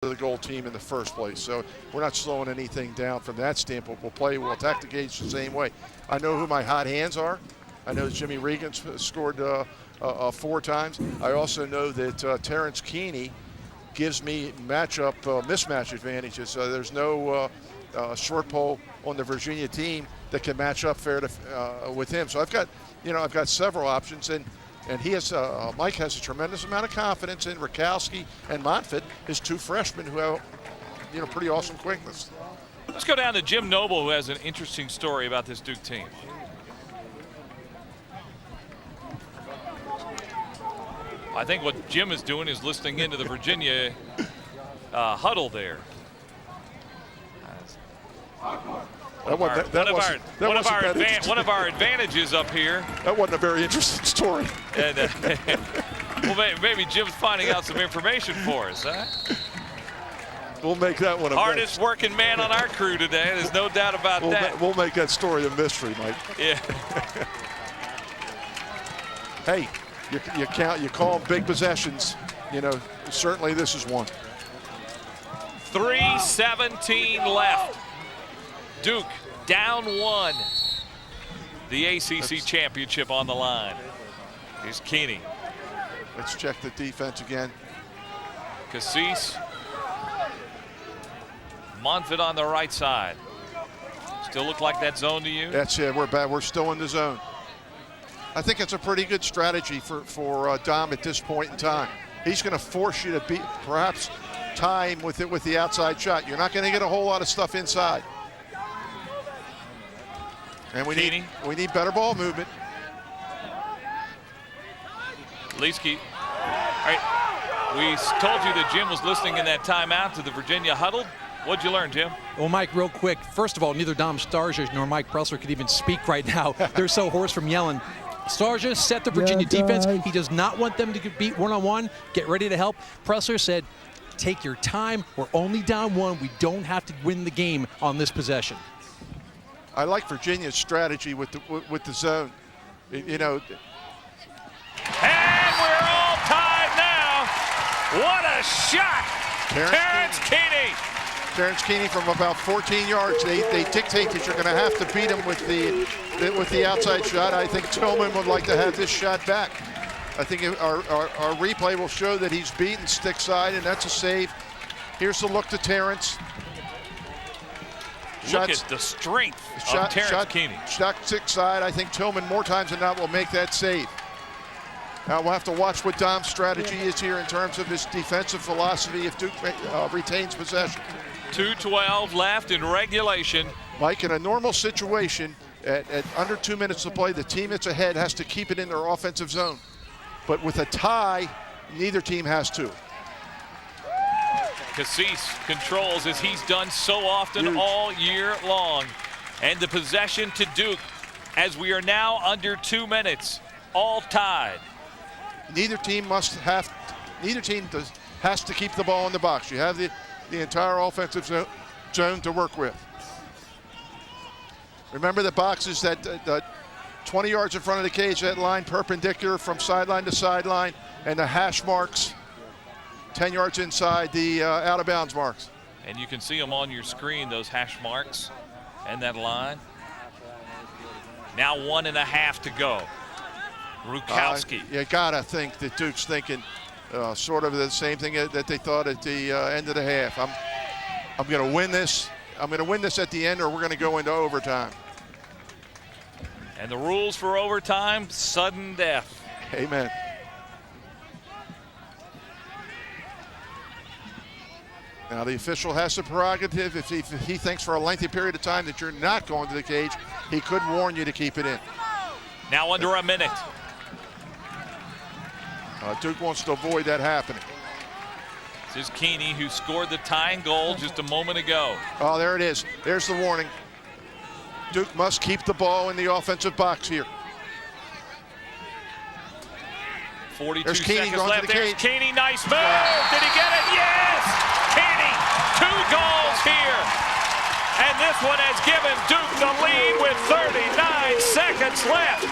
the goal team in the first place. So we're not slowing anything down from that standpoint. We'll attack the gauge the same way. I know who my hot hands are. I know Jimmy Regan's scored 4 times. I also know that Terrence Keeney gives me mismatch advantages. There's no short pole on the Virginia team that can match up fair to, with him. So I've got several options, and he has Mike has a tremendous amount of confidence in Rakowski and Monfort, his 2 freshmen who have pretty awesome quickness. Let's go down to Jim Noble, who has an interesting story about this Duke team. I think what Jim is doing is listening into the Virginia huddle there. One of our advantages up here. That wasn't a very interesting story. And, well, maybe Jim's finding out some information for us, huh? We'll make that one a hardest working man on our crew today. There's no doubt about that. We'll make that story a mystery, Mike. Yeah. Hey, you call them big possessions. Certainly this is one. 3:17 left. Duke down 1. The ACC championship on the line. Here's Keeney. Let's check the defense again. Cassis. Monfort on the right side. Still look like that zone to you? That's it. We're back. We're still in the zone. I think it's a pretty good strategy for Dom at this point in time. He's going to force you to beat perhaps time with the outside shot. You're not going to get a whole lot of stuff inside. And we need better ball movement. Leeski. All right. We told you that Jim was listening in that timeout to the Virginia huddle. What'd you learn, Jim? Well, Mike, real quick. First of all, neither Dom Starja nor Mike Pressler could even speak right now. They're so hoarse from yelling. Starja set the Virginia defense. He does not want them to beat one-on-one. Get ready to help. Pressler said, take your time. We're only down 1. We don't have to win the game on this possession. I like Virginia's strategy with the zone. And we're all tied now. What a shot! Terrence Keeney. Terrence Keeney from about 14 yards. They dictate that you're going to have to beat him with the outside shot. I think Tillman would like to have this shot back. I think our replay will show that he's beaten stick side, and that's a save. Here's the look to Terrence. Look at the strength of Terrence Keeney. Shot stick side. I think Tillman more times than not will make that save. Now we'll have to watch what Dom's strategy is here in terms of his defensive philosophy if Duke retains possession. 2:12 left in regulation. Mike, in a normal situation, at under 2 minutes to play, the team that's ahead has to keep it in their offensive zone. But with a tie, neither team has to. Cassis controls as he's done so often all year long. And the possession to Duke as we are now under 2 minutes, all tied. Neither team has to keep the ball in the box. You have the entire offensive zone to work with. Remember the boxes that 20 yards in front of the cage, that line perpendicular from sideline to sideline, and the hash marks 10 yards inside the out of bounds marks. And you can see them on your screen, those hash marks and that line. Now 1.5 to go. Rukowski. You gotta think that Duke's thinking sort of the same thing that they thought at the end of the half. I'm going to win this. I'm going to win this at the end, or we're going to go into overtime. And the rules for overtime: sudden death. Amen. Now the official has the prerogative. If he thinks for a lengthy period of time that you're not going to the cage, he could warn you to keep it in. Now under a minute. Duke wants to avoid that happening. This is Keeney, who scored the tying goal just a moment ago. Oh, there it is. There's the warning. Duke must keep the ball in the offensive box here. 42 seconds left. There's Keeney. Nice move. Did he get it? Yes! Keeney, 2 goals here. And this one has given Duke the lead with 39 seconds left.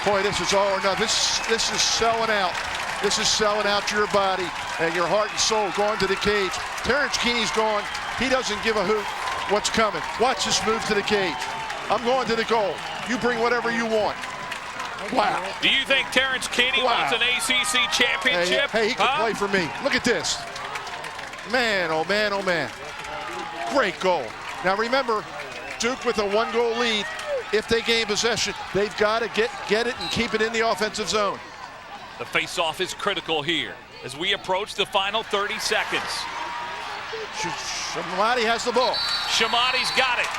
Boy, this is all or nothing. This is selling out. This is selling out your body and your heart and soul, going to the cage. Terrence Keeney's going. He doesn't give a hoot what's coming. Watch this move to the cage. I'm going to the goal. You bring whatever you want. Wow. Do you think Terrence Keeney wants an ACC championship? Hey, he can play for me. Look at this. Man, oh man, oh man. Great goal. Now remember, Duke with a 1-goal lead. If they gain possession, they've got to get it and keep it in the offensive zone. The face-off is critical here as we approach the final 30 seconds. Shamati has the ball. Shamati's got it.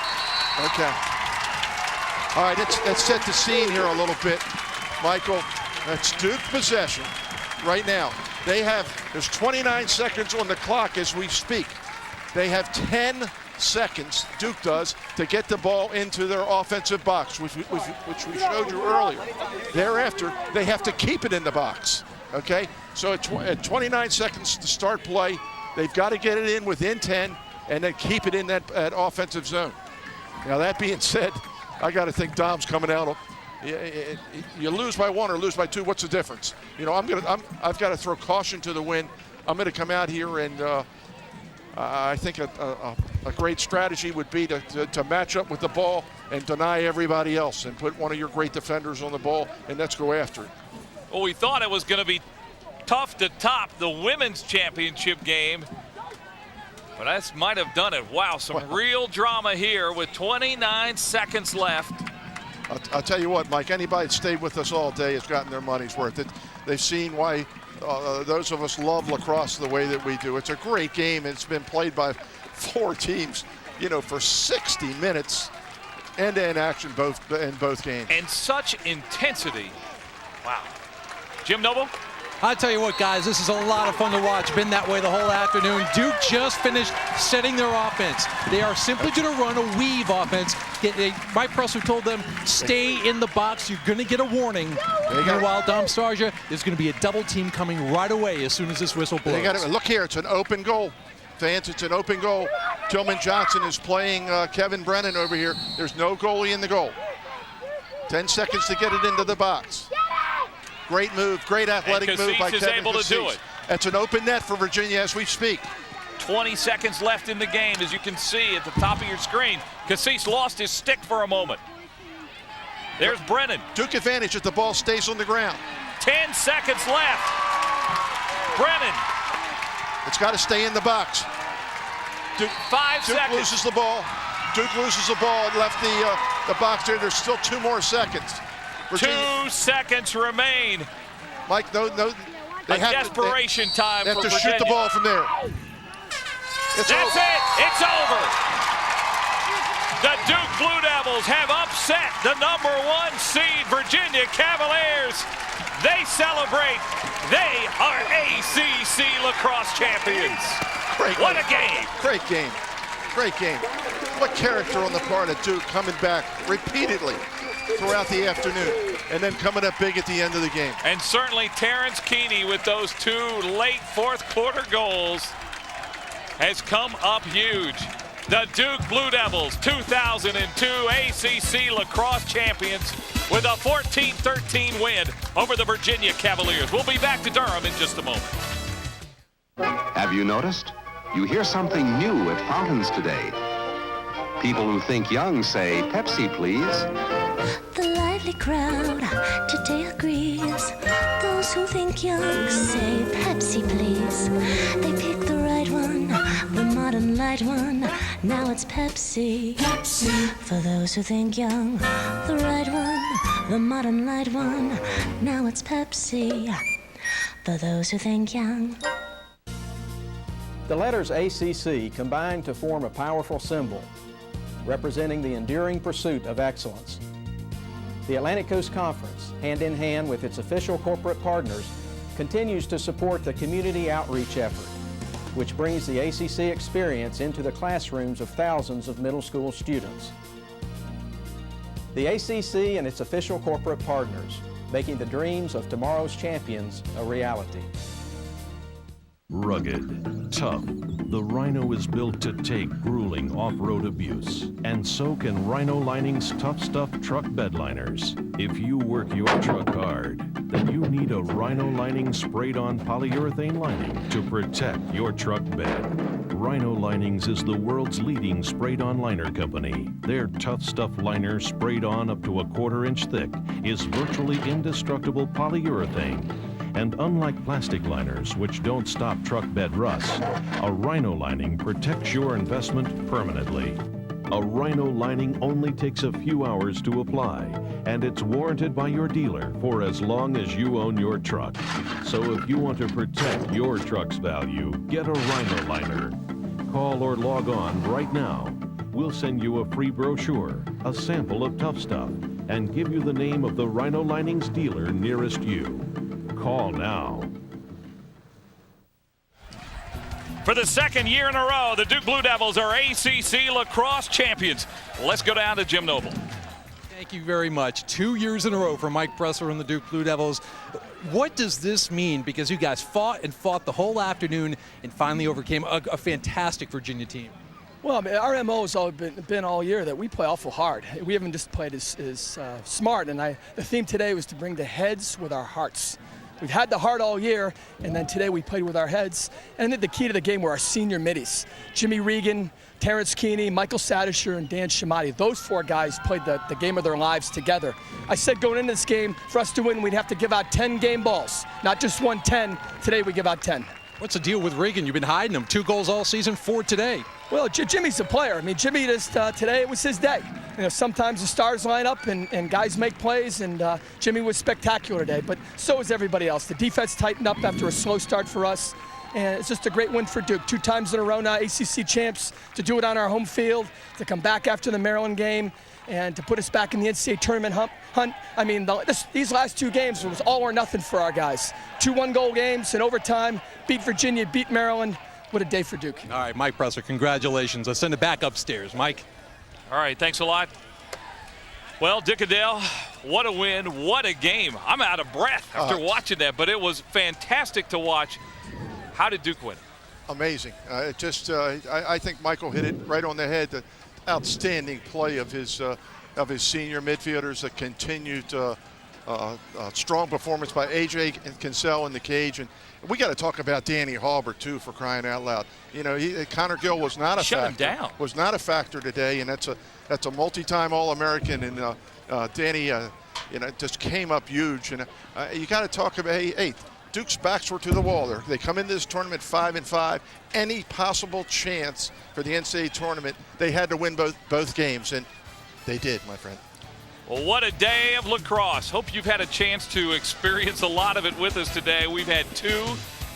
Okay. All right, let's set the scene here a little bit, Michael. That's Duke possession right now. There's 29 seconds on the clock as we speak. They have 10 seconds, Duke does, to get the ball into their offensive box, which we showed you earlier. Thereafter, they have to keep it in the box, okay? So at 29 seconds to start play, they've got to get it in within 10 and then keep it in that offensive zone. Now, that being said, I got to think Dom's coming out. You lose by 1 or lose by 2, what's the difference? You know, I've got to throw caution to the wind. I'm going to come out here and I think a great strategy would be to match up with the ball and deny everybody else and put one of your great defenders on the ball, and let's go after it. Well, we thought it was going to be tough to top the women's championship game, but that might have done it. Wow, some real drama here with 29 seconds left. I'll tell you what, Mike, anybody that stayed with us all day has gotten their money's worth. They've seen why those of us love lacrosse the way that we do. It's a great game. It's been played by 4 teams, you know, for 60 minutes, end-to-end action in both games. And such intensity. Wow. Jim Noble? I'll tell you what, guys, this is a lot of fun to watch. Been that way the whole afternoon. Duke just finished setting their offense. They are simply going to run a weave offense. Mike Pressler told them, stay in the box. You're going to get a warning. Meanwhile, Dom Starja, there's going to be a double team coming right away as soon as this whistle blows. Look here, it's an open goal. Fans, it's an open goal. Tillman Johnson is playing Kevin Brennan over here. There's no goalie in the goal. 10 seconds to get it into the box. Great move, great athletic move by Kevin able to do it. That's an open net for Virginia as we speak. 20 seconds left in the game, as you can see at the top of your screen. Cassis lost his stick for a moment. There's Brennan. Duke advantage if the ball stays on the ground. 10 seconds left. Brennan. It's got to stay in the box. Duke 5 seconds. Duke loses the ball. Duke loses the ball and left the box there. There's still 2 more seconds. Virginia. 2 seconds remain. Mike, no, they have desperation time. They have for to Virginia. shoot the ball from there. That's it. It's over. The Duke Blue Devils have upset the #1 seed Virginia Cavaliers. They celebrate. They are ACC lacrosse champions. What a game. Great game. Great game. What character on the part of Duke coming back repeatedly throughout the afternoon and then coming up big at the end of the game. And certainly Terrence Keeney with those 2 late 4th quarter goals has come up huge. The Duke Blue Devils, 2002 ACC lacrosse champions with a 14-13 win over the Virginia Cavaliers. We'll be back to Durham in just a moment. Have you noticed? You hear something new at fountains today. People who think young say, Pepsi, please. The lively crowd today agrees. Those who think young say Pepsi, please. They pick the right one, the modern light one. Now it's Pepsi. Pepsi. For those who think young, the right one, the modern light one. Now it's Pepsi. For those who think young. The letters ACC combine to form a powerful symbol, representing the enduring pursuit of excellence. The Atlantic Coast Conference, hand in hand with its official corporate partners, continues to support the community outreach effort, which brings the ACC experience into the classrooms of thousands of middle school students. The ACC and its official corporate partners, making the dreams of tomorrow's champions a reality. Rugged, tough, the Rhino is built to take grueling off-road abuse, and so can Rhino Lining's Tough Stuff truck bed liners. If you work your truck hard, then you need a Rhino Lining sprayed-on polyurethane lining to protect your truck bed. Rhino Linings is the world's leading sprayed-on liner company. Their Tough Stuff liner, sprayed on up to a 1/4 inch thick, is virtually indestructible polyurethane. And unlike plastic liners, which don't stop truck bed rust, a Rhino Lining protects your investment permanently. A Rhino Lining only takes a few hours to apply, and it's warranted by your dealer for as long as you own your truck. So if you want to protect your truck's value, get a Rhino Liner. Call or log on right now. We'll send you a free brochure, a sample of Tough Stuff, and give you the name of the Rhino Linings dealer nearest you. Call now. For the second year in a row, the Duke Blue Devils are ACC lacrosse champions. Let's go down to Jim Noble. Thank you very much. 2 years in a row for Mike Pressler and the Duke Blue Devils. What does this mean? Because you guys fought and fought the whole afternoon and finally overcame a fantastic Virginia team. Well, I mean, our MO has been all year that we play awful hard. We haven't just played as smart. And the theme today was to bring the heads with our hearts. We've had the heart all year, and then today we played with our heads. And I think the key to the game were our senior middies. Jimmy Regan, Terrence Keeney, Michael Sadisher, and Dan Shamati. Those 4 guys played the game of their lives together. I said going into this game, for us to win, we'd have to give out 10 game balls, not just 10. Today we give out 10. What's the deal with Regan? You've been hiding him. 2 goals all season, 4 today. Well, Jimmy's a player. I mean, Jimmy just today it was his day. You know, sometimes the stars line up and guys make plays, and Jimmy was spectacular today. But so was everybody else. The defense tightened up after a slow start for us, and it's just a great win for Duke. 2 times in a row now, ACC champs. To do it on our home field, to come back after the Maryland game, and to put us back in the NCAA tournament hunt. I mean, these last 2 games was all or nothing for our guys. 2 one-goal games in overtime. Beat Virginia, beat Maryland. What a day for Duke. All right, Mike Pressler, congratulations. Let's send it back upstairs. Mike. All right, thanks a lot. Well, Dick Adele, what a win, what a game. I'm out of breath after watching that, but it was fantastic to watch. How did Duke win? Amazing. I think Michael hit it right on the head. The outstanding play of his senior midfielders, that continued strong performance by AJ and Kinsell in the cage. And we got to talk about Danny Halbert too, for crying out loud. You know, Connor Gill was not a factor. Was not a factor today, and that's a multi-time All-American. And Danny, just came up huge. And you got to talk about hey, Duke's backs were to the wall. They come into this tournament 5-5. Any possible chance for the NCAA tournament, they had to win both games, and they did, my friend. Well, what a day of lacrosse. Hope you've had a chance to experience a lot of it with us today. We've had 2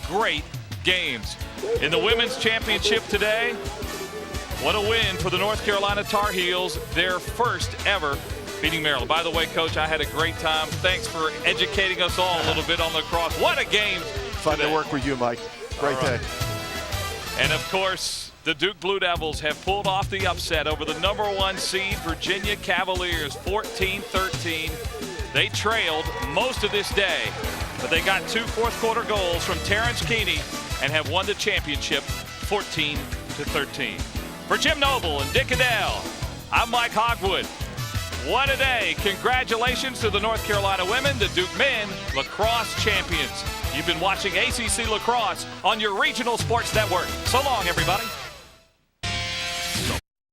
great games. In the women's championship today, what a win for the North Carolina Tar Heels, their first ever beating Maryland. By the way, Coach, I had a great time. Thanks for educating us all a little bit on lacrosse. What a game. Fun to work with you, Mike. Great day. And, of course, the Duke Blue Devils have pulled off the upset over the #1 seed Virginia Cavaliers, 14-13. They trailed most of this day, but they got 2 fourth-quarter goals from Terrence Keeney and have won the championship 14-13. For Jim Noble and Dick Adele, I'm Mike Hogwood. What a day. Congratulations to the North Carolina women, the Duke men, lacrosse champions. You've been watching ACC Lacrosse on your regional sports network. So long, everybody.